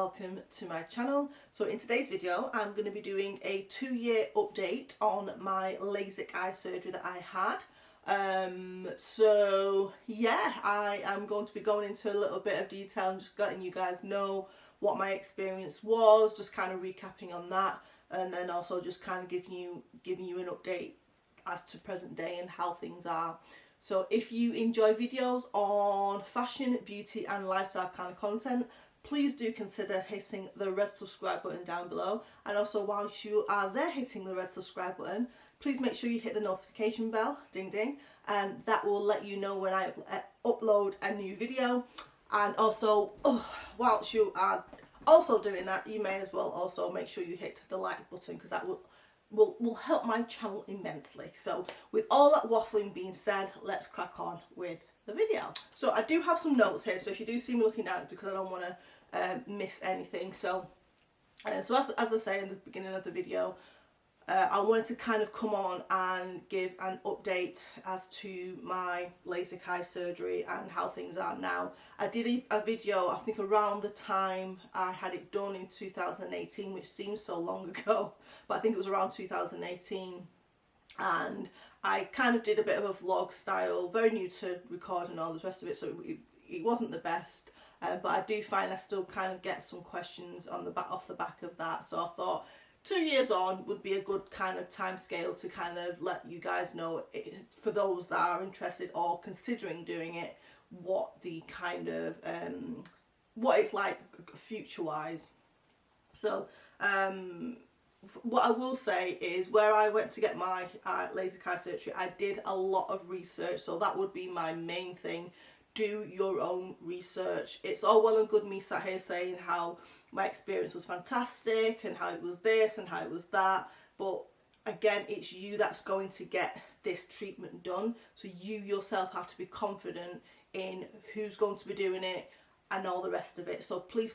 welcome to my channel. So in today's video I'm going to be doing a 2-year update on my Lasik eye surgery that I had. So yeah, I am going to be going into a little bit of detail and just letting you guys know what my experience was, just kind of recapping on that, and then also just kind of giving you an update as to present day and how things are. So if you enjoy videos on fashion, beauty and lifestyle kind of content, please do consider hitting the red subscribe button down below. And also whilst you are there hitting the red subscribe button, please make sure you hit the notification bell, ding ding, and that will let you know when I upload a new video. And also, whilst you are also doing that, you may as well also make sure you hit the like button, because that will help my channel immensely. So with all that waffling being said, let's crack on with the video. So I do have some notes here, so if you do see me looking down, it's because I don't want to miss anything. So as I say in the beginning of the video, I wanted to kind of come on and give an update as to my Lasik eye surgery and how things are now. I did a video, I think around the time I had it done in 2018, which seems so long ago, but I think it was around 2018, and I kind of did a bit of a vlog style, very new to recording all the rest of it, so it wasn't the best, but I do find I still kind of get some questions on off the back of that. So I thought 2 years on would be a good kind of time scale to kind of let you guys know, for those that are interested or considering doing it, what the kind of what it's like future wise. So what I will say is, where I went to get my Lasik eye surgery, I did a lot of research, so that would be my main thing. Do your own research. It's all well and good me sat here saying how my experience was fantastic and how it was this and how it was that, but again, it's you that's going to get this treatment done, so you yourself have to be confident in who's going to be doing it and all the rest of it. So please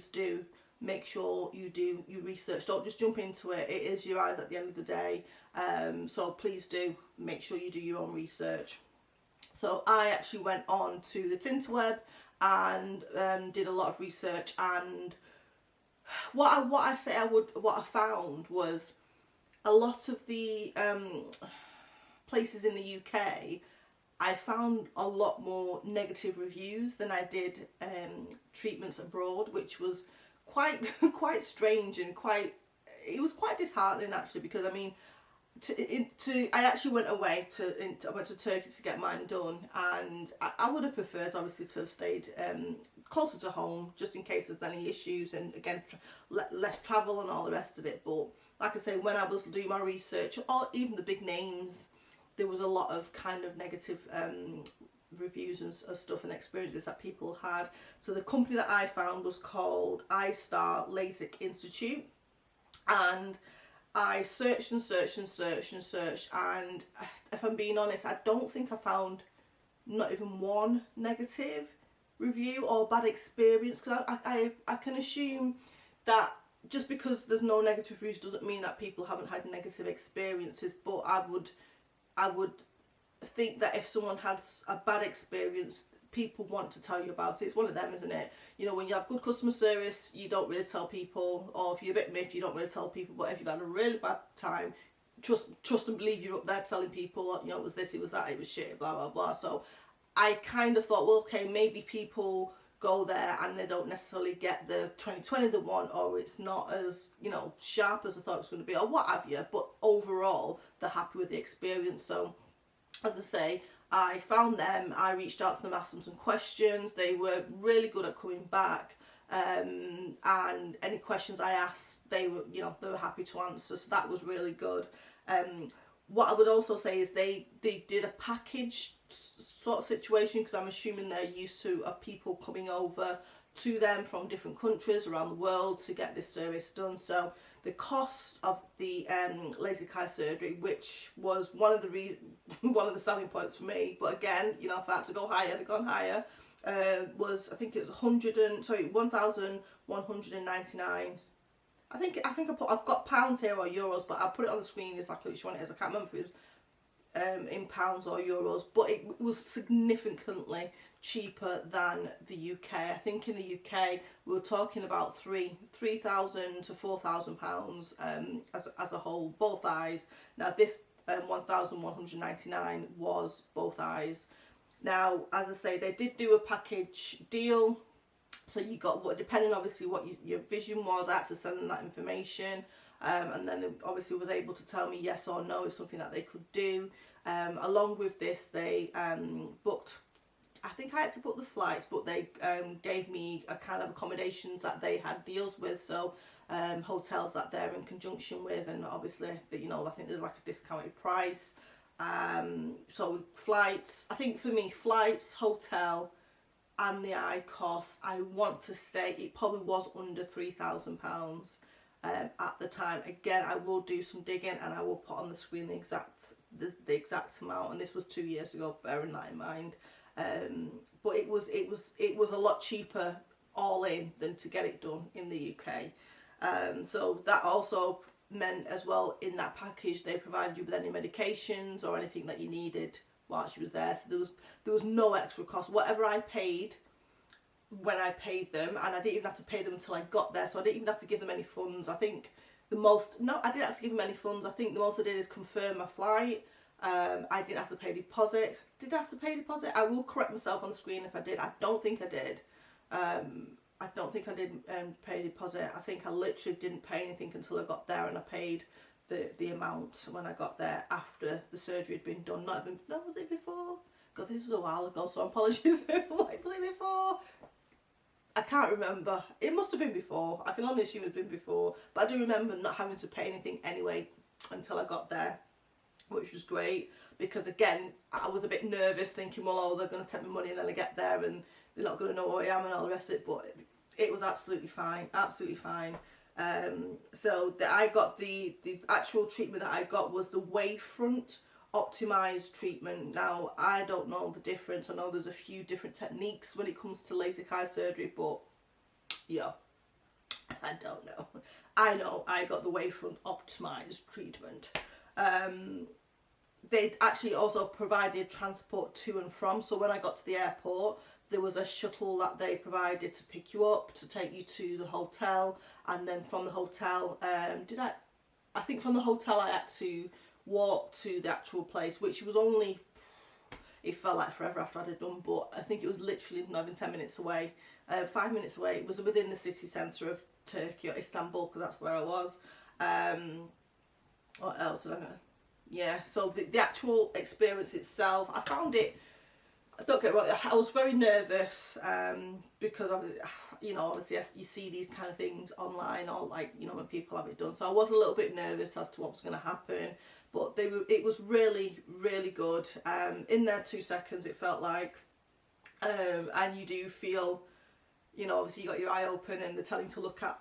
do make sure you do your research. Don't just jump into it. It is your eyes at the end of the day, so please do make sure you do your own research. So I actually went on to the Tinterweb and did a lot of research, and what I found was a lot of the places in the UK, I found a lot more negative reviews than I did treatments abroad, which was quite strange, and it was quite disheartening actually, because I mean, I actually went away I went to Turkey to get mine done, and I would have preferred obviously to have stayed closer to home, just in case there's any issues, and again less travel and all the rest of it. But like I say, when I was doing my research, or even the big names, there was a lot of kind of negative reviews and stuff and experiences that people had. So the company that I found was called iStar Lasik Institute, and I searched and searched and searched and searched, and if I'm being honest, I don't think I found not even one negative review or bad experience, because I can assume that just because there's no negative reviews doesn't mean that people haven't had negative experiences. But I would think that if someone has a bad experience, people want to tell you about it. It's one of them, isn't it? You know, when you have good customer service, you don't really tell people, or if you're a bit miffed, you don't really tell people. But if you've had a really bad time, trust and believe, you're up there telling people, you know, it was this, it was that, it was shit, blah blah blah. So I kind of thought, well, okay, maybe people go there and they don't necessarily get the 20/20 they want, or it's not as, you know, sharp as I thought it was going to be, or what have you. But overall, they're happy with the experience. So as I say, I found them, I reached out to them, asked them some questions. They were really good at coming back, and any questions I asked, they were happy to answer. So that was really good. What I would also say is they did a package sort of situation, because I'm assuming they're used to people coming over to them from different countries around the world to get this service done. So the cost of the Lasik eye surgery, which was one of the selling points for me, but again, you know, if I had to go higher, I'd have gone higher, was, I think it was 1,199. I've got pounds here or euros, but I'll put it on the screen exactly which one it is. I can't remember if it was in pounds or euros, but it was significantly cheaper than the UK. I think in the UK we were talking about £3,000 to £4,000 as a whole, both eyes. Now this 1,199 was both eyes. Now, as I say, they did do a package deal, so you got what, depending obviously what your vision was. I had to send them that information, and then they obviously was able to tell me yes or no is something that they could do. Along with this, they booked, I think I had to book the flights, but they gave me a kind of accommodations that they had deals with, so hotels that they're in conjunction with, and obviously, you know, I think there's like a discounted price. So flights, I think for me, flights, hotel, and the eye cost, I want to say it probably was under £3,000 at the time. Again, I will do some digging and I will put on the screen the exact amount, and this was 2 years ago, bearing that in mind. But it was a lot cheaper all in than to get it done in the UK. So that also meant as well, in that package they provided you with any medications or anything that you needed while she was there. So there was no extra cost. Whatever I paid when I paid them, and I didn't even have to pay them until I got there, so I didn't even have to give them any funds. I think the most, no, I didn't have to give them any funds. I think the most I did is confirm my flight. I didn't have to pay a deposit. Did I have to pay a deposit? I will correct myself on the screen if I did. I don't think I did. I don't think I did pay a deposit. I think I literally didn't pay anything until I got there, and I paid the amount when I got there after the surgery had been done. Not even, no, was it before? God, this was a while ago, so apologies. Like, was it before? I can't remember. It must have been before. I can only assume it's been before. But I do remember not having to pay anything anyway until I got there, which was great, because again, I was a bit nervous thinking, well, oh, they're going to take my money and then I get there and they're not going to know who I am and all the rest of it. But it was absolutely fine, absolutely fine. So I got the actual treatment that I got was the wavefront optimized treatment. Now, I don't know the difference. I know there's a few different techniques when it comes to LASIK eye surgery, but yeah, I don't know. I know I got the wavefront optimized treatment. They actually also provided transport to and from. So when I got to the airport, there was a shuttle that they provided to pick you up, to take you to the hotel, and then from the hotel, I think from the hotel I had to walk to the actual place, which was only, it felt like forever after I'd done, but I think it was literally not even 10 minutes away, 5 minutes away. It was within the city centre of Turkey, or Istanbul, because that's where I was. What else did I know? Yeah, so the actual experience itself, I found it, don't get me wrong, I was very nervous, because you know, obviously you see these kind of things online, or like, you know, when people have it done. So I was a little bit nervous as to what was going to happen, but it was really, really good. In there 2 seconds it felt like, and you do feel, you know, obviously you got your eye open and they're telling you to look at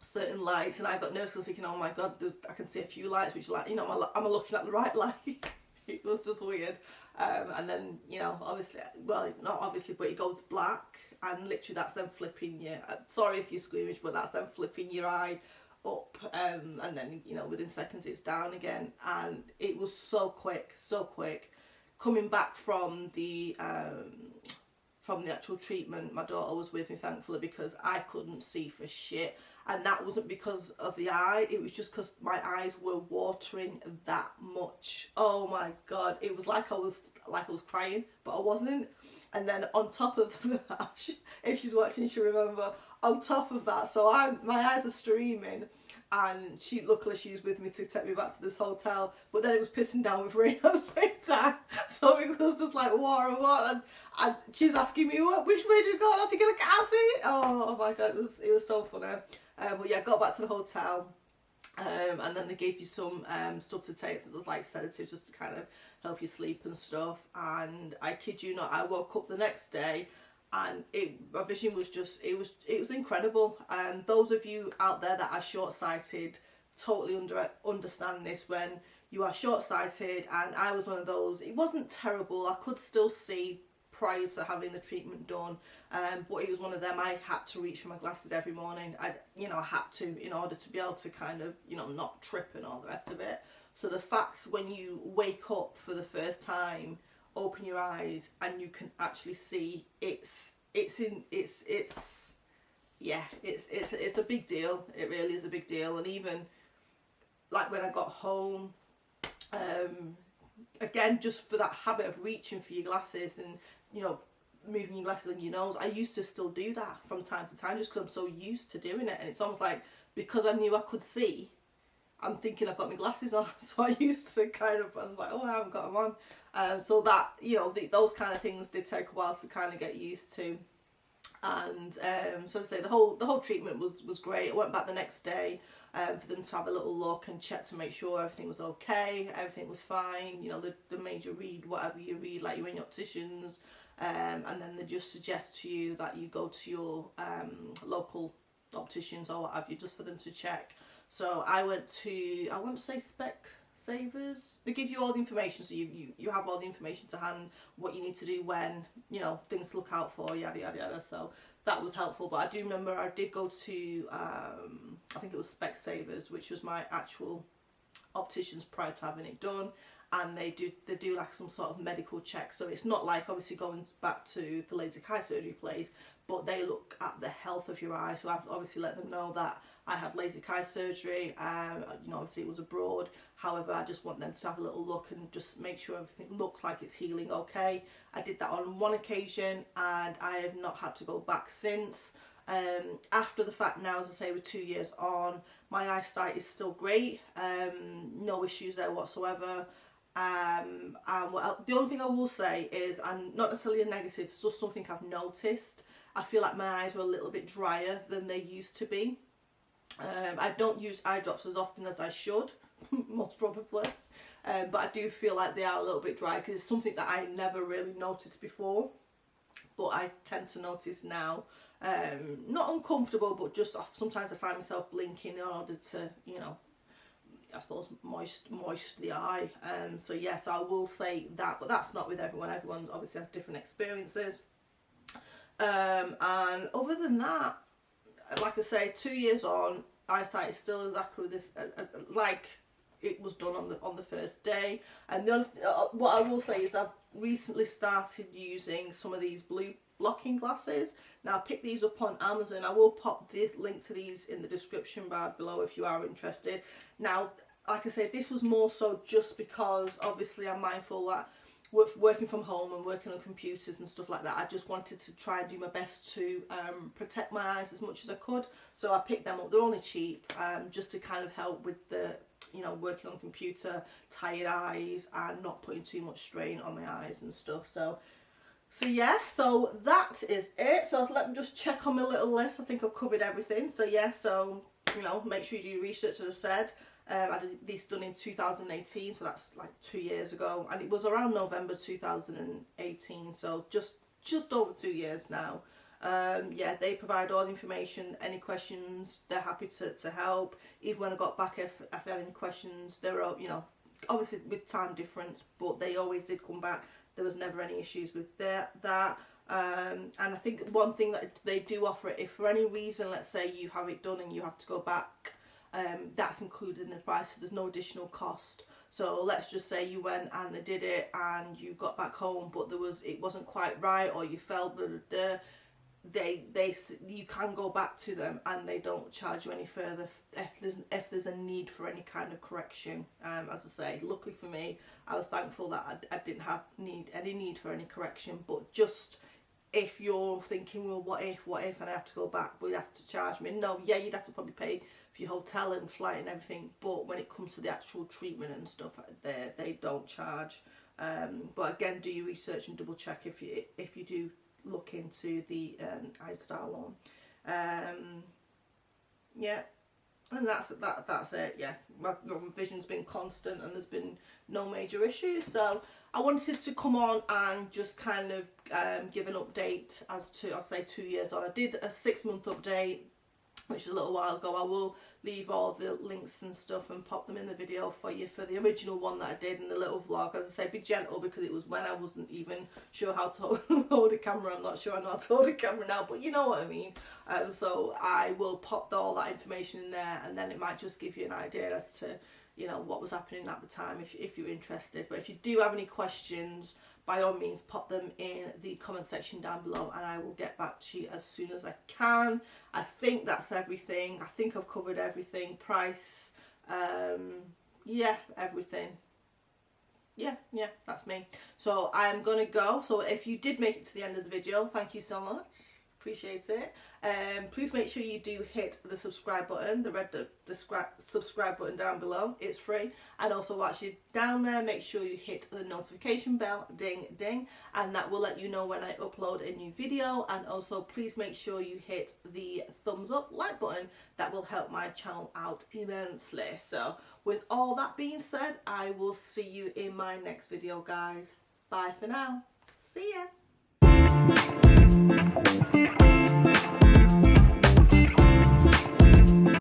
certain lights, and I got nervous thinking, oh my god, I can see a few lights, which, like, you know, am I looking at the right light? It was just weird. And then, you know, obviously, well, not obviously, but it goes black, and literally that's them flipping you, sorry if you're squeamish, but that's them flipping your eye up, and then, you know, within seconds it's down again. And it was so quick, so quick. Coming back from the actual treatment, my daughter was with me, thankfully, because I couldn't see for shit. And that wasn't because of the eye, it was just because my eyes were watering that much. Oh my god, it was like I was crying, but I wasn't. And then on top of that, if she's watching, she'll remember, on top of that, so my eyes are streaming, and luckily she was with me to take me back to this hotel, but then it was pissing down with rain at the same time, so it was just like water and water, and she was asking me, which way do you go? And I'm thinking, I can't see. Oh my god, it was so funny. But yeah, got back to the hotel, and then they gave you some stuff to take. There's like sedatives just to kind of help you sleep and stuff. And I kid you not, I woke up the next day, and my vision was just, it was incredible. And those of you out there that are short-sighted totally understand this. When you are short-sighted, and I was one of those, it wasn't terrible. I could still see prior to having the treatment done, but it was one of them. I had to reach for my glasses every morning. I had to, in order to be able to kind of, you know, not trip and all the rest of it. So the fact when you wake up for the first time, open your eyes and you can actually see it's a big deal. It really is a big deal. And even like when I got home, again, just for that habit of reaching for your glasses and, you know, moving your glasses on your nose, I used to still do that from time to time just because I'm so used to doing it. And it's almost like, because I knew I could see, I'm thinking I've got my glasses on, so I used to kind of, I'm like, oh, I haven't got them on. So that, you know, those kind of things did take a while to kind of get used to. And so to say, the whole treatment was great. I went back the next day for them to have a little look and check to make sure everything was okay, everything was fine. You know, they made you read whatever you read, like you're in your opticians, and then they just suggest to you that you go to your local opticians or what have you, just for them to check. So I went to, I want to say Specsavers. They give you all the information, so you have all the information to hand, what you need to do when, you know, things to look out for, yada yada yada. So that was helpful. But I do remember I did go to I think it was Specsavers, which was my actual opticians prior to having it done, and they do like some sort of medical check. So it's not like obviously going back to the Lasik eye surgery place, but they look at the health of your eye. So I've obviously let them know that I had Lasik eye surgery. You know, obviously it was abroad. However, I just want them to have a little look and just make sure everything looks like it's healing okay. I did that on one occasion, and I have not had to go back since. After the fact now, as I say, we're 2 years on, my eyesight is still great. No issues there whatsoever. And the only thing I will say is, and not necessarily a negative, it's just something I've noticed. I feel like my eyes are a little bit drier than they used to be. I don't use eye drops as often as I should, most probably. But I do feel like they are a little bit dry, because it's something that I never really noticed before, but I tend to notice now. Not uncomfortable, but just sometimes I find myself blinking in order to, you know, I suppose moist the eye. So yes, I will say that, but that's not with everyone. Everyone obviously has different experiences. And other than that, like I say, 2 years on, eyesight is still exactly this, like it was done on the first day. And the other, what I will say is I've recently started using some of these blue blocking glasses. Now I picked these up on Amazon. I will pop the link to these in the description bar below if you are interested. Now, like I said, this was more so just because obviously I'm mindful that with working from home and working on computers and stuff like that, I just wanted to try and do my best to protect my eyes as much as I could. So I picked them up. They're only cheap, just to kind of help with the, you know, working on computer, tired eyes, and not putting too much strain on my eyes and stuff. So yeah, so that is it. So let me just check on my little list. I think I've covered everything. So yeah, so, you know, make sure you do your research, as I said. I did this done in 2018, so that's like 2 years ago, and it was around November 2018, so just over 2 years now. Yeah, they provide all the information. Any questions, they're happy to help. Even when I got back, if I had any questions, they were, you know, obviously with time difference, but they always did come back. There was never any issues with that. And I think one thing that they do offer, if for any reason, let's say you have it done and you have to go back, that's included in the price, so there's no additional cost. So let's just say you went and they did it and you got back home, but it wasn't quite right, or you felt you can go back to them and they don't charge you any further if there's a need for any kind of correction. As I say, luckily for me, I was thankful that I didn't have any need for any correction. But just if you're thinking, well, what if and I have to go back, will you have to charge me? No, yeah, you'd have to probably pay for your hotel and flight and everything, but when it comes to the actual treatment and stuff, they don't charge. But again, do your research and double check if you do look into the iStar one. Yeah, and that's it. Yeah, my vision's been constant and there's been no major issues. So I wanted to come on and just kind of give an update as to, I'll say 2 years on. I did a 6-month update, which is a little while ago. I will leave all the links and stuff and pop them in the video for you for the original one that I did in the little vlog. As I say, be gentle, because it was when I wasn't even sure how to hold a camera. I'm not sure I know how to hold a camera now, but you know what I mean. So I will pop all that information in there, and then it might just give you an idea as to, you know, what was happening at the time if you're interested. But if you do have any questions, by all means pop them in the comment section down below and I will get back to you as soon as I can. I think that's everything. I think I've covered everything. Price, yeah, everything. Yeah, that's me. So I'm gonna go. So if you did make it to the end of the video, thank you so much. Appreciate it. Please make sure you do hit the subscribe button, the red subscribe button down below. It's free. And also, whilst you're down there, make sure you hit the notification bell, ding ding, and that will let you know when I upload a new video. And also, please make sure you hit the thumbs up like button. That will help my channel out immensely. So with all that being said, I will see you in my next video, guys. Bye for now. See ya.